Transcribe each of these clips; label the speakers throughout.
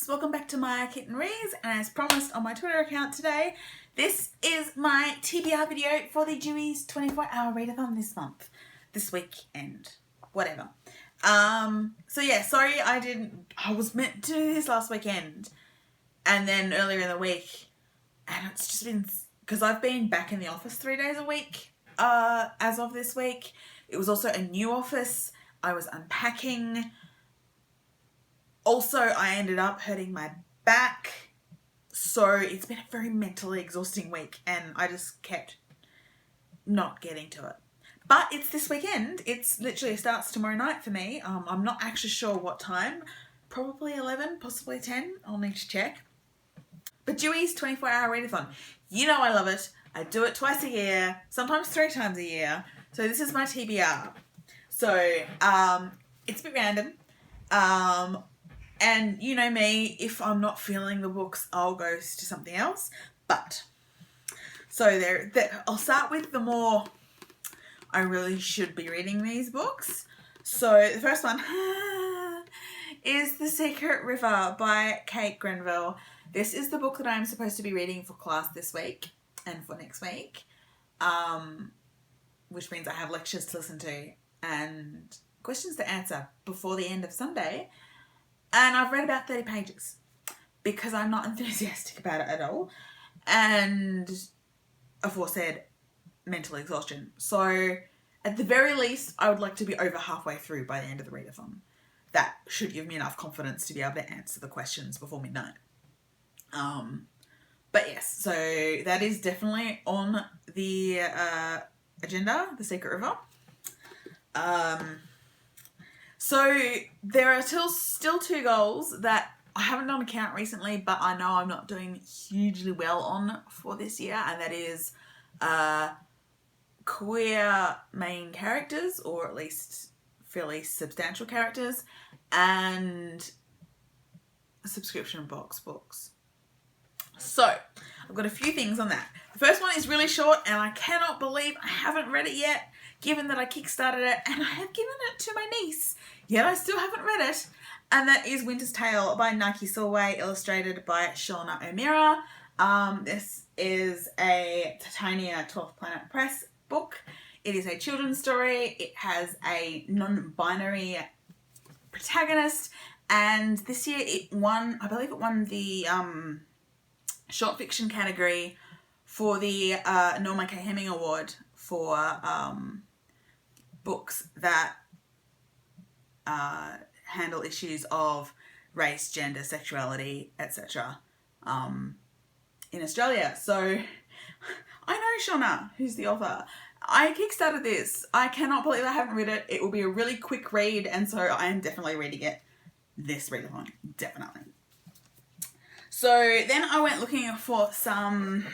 Speaker 1: folks, welcome back to my Kitten Reads, and as promised on my Twitter account today, this is my TBR video for the Dewey's 24-hour readathon this weekend, whatever. So yeah, sorry I was meant to do this last weekend and then earlier in the week, and it's just been, because I've been back in the office 3 days a week as of this week. It was also a new office. I was unpacking. Also, I ended up hurting my back. So it's been a very mentally exhausting week and I just kept not getting to it. But it's this weekend. It's literally starts tomorrow night for me. I'm not actually sure what time. Probably 11, possibly 10. I'll need to check. But Dewey's 24-hour readathon. You know I love it. I do it twice a year, sometimes 3 times a year. So this is my TBR. So it's a bit random. And you know me, if I'm not feeling the books, I'll go to something else. But, so I'll start with the more I really should be reading these books. So the first one is The Secret River by Kate Grenville. This is the book that I'm supposed to be reading for class this week and for next week. Which means I have lectures to listen to and questions to answer before the end of Sunday. And I've read about 30 pages because I'm not enthusiastic about it at all. And aforesaid mental exhaustion. So at the very least, I would like to be over halfway through by the end of the readathon. That should give me enough confidence to be able to answer the questions before midnight. But yes, so that is definitely on the agenda, The Secret River. So there are still 2 goals that I haven't done a count recently, but I know I'm not doing hugely well on for this year, and that is queer main characters, or at least fairly substantial characters, and subscription box books. So I've got a few things on that. The first one is really short, and I cannot believe I haven't read it yet, given that I kickstarted it and I have given it to my niece, yet I still haven't read it. And that is Winter's Tale by Nike Solway, illustrated by Shauna O'Meara. This is a Titania 12th Planet Press book. It is a children's story. It has a non-binary protagonist, and this year I believe it won the short fiction category for the Norma K. Hemming Award for books that handle issues of race, gender, sexuality, etc. In Australia. So I know Shauna, who's the author. I kickstarted this. I cannot believe I haven't read it. It will be a really quick read, and so I am definitely reading it this readathon. Definitely. So then I went looking for some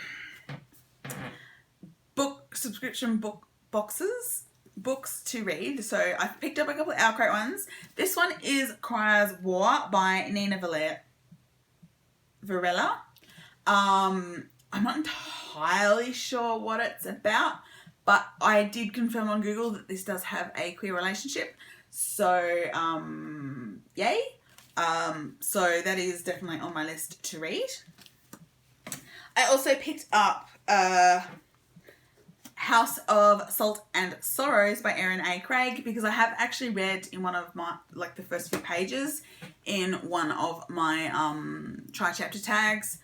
Speaker 1: subscription books to read. So I picked up a couple of Our Crate ones. This one is Cryer's War by Nina Varela. I'm not entirely sure what it's about, but I did confirm on Google that this does have a queer relationship. So, yay. So that is definitely on my list to read. I also picked up House of Salt and Sorrows by Erin A. Craig, because I have actually read in one of my, the first few pages in one of my tri-chapter tags.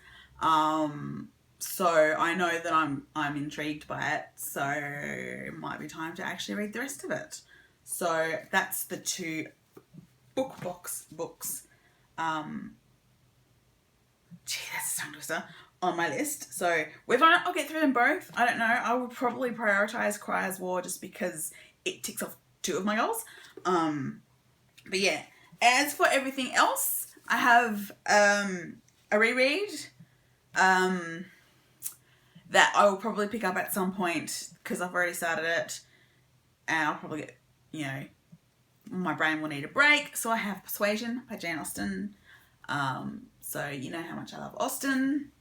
Speaker 1: So I know that I'm intrigued by it, so it might be time to actually read the rest of it. So that's the 2 books. That's a tongue twister. On my list. So whether or not I'll get through them both, I don't know. I will probably prioritise Cryer's War just because it ticks off 2 of my goals. But yeah, as for everything else, I have a reread that I will probably pick up at some point because I've already started it, and I'll probably get, my brain will need a break. So I have Persuasion by Jane Austen. So you know how much I love Austen.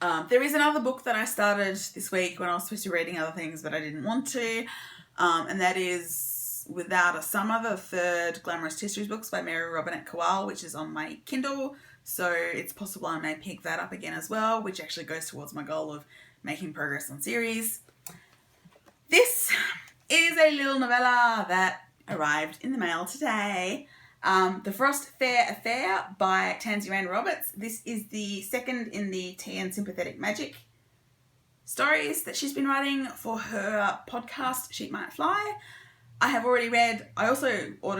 Speaker 1: There is another book that I started this week when I was supposed to be reading other things, but I didn't want to. And that is Without a Summer, the third Glamorous Histories books by Mary Robinette Kowal, which is on my Kindle. So it's possible I may pick that up again as well, which actually goes towards my goal of making progress on series. This is a little novella that arrived in the mail today. The Frost Fair Affair by Tansy Rand Roberts. This is the second in the Tea and Sympathetic Magic stories that she's been writing for her podcast, Sheep Might Fly. I have already read, I also bought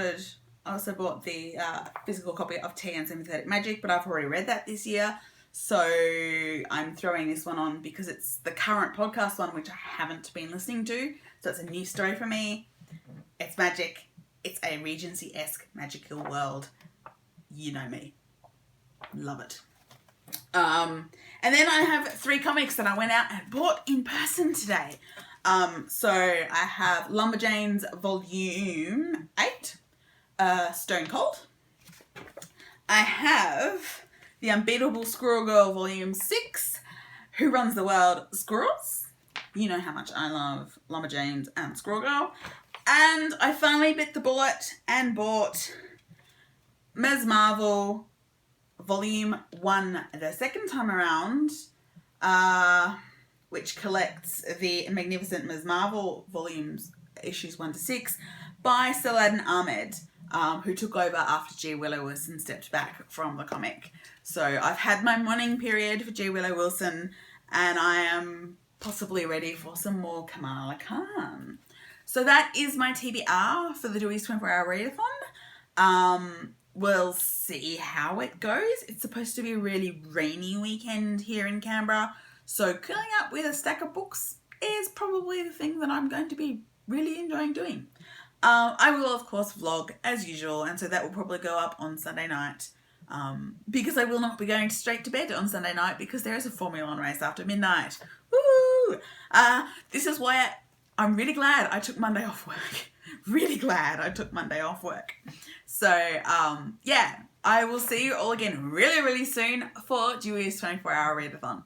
Speaker 1: the physical copy of Tea and Sympathetic Magic, but I've already read that this year. So I'm throwing this one on because it's the current podcast one, which I haven't been listening to. So it's a new story for me. It's magic. It's a Regency-esque magical world. You know me. Love it. And then I have 3 comics that I went out and bought in person today. So I have Lumberjanes Volume 8, Stone Cold. I have The Unbeatable Squirrel Girl Volume 6, Who Runs the World? Squirrels. You know how much I love Lumberjanes and Squirrel Girl. And I finally bit the bullet and bought Ms. Marvel Volume 1 the second time around, which collects the Magnificent Ms. Marvel volumes, issues 1 to 6, by Saladin Ahmed, who took over after G. Willow Wilson stepped back from the comic. So I've had my mourning period for G. Willow Wilson, and I am possibly ready for some more Kamala Khan. So that is my TBR for the Dewey's 24-hour readathon. We'll see how it goes. It's supposed to be a really rainy weekend here in Canberra, so curling up with a stack of books is probably the thing that I'm going to be really enjoying doing. I will, of course, vlog as usual, and so that will probably go up on Sunday night, because I will not be going straight to bed on Sunday night because there is a Formula 1 race after midnight. Woo! This is why I'm really glad I took Monday off work. Really glad I took Monday off work. So, yeah, I will see you all again really, really soon for Dewey's 24-hour readathon.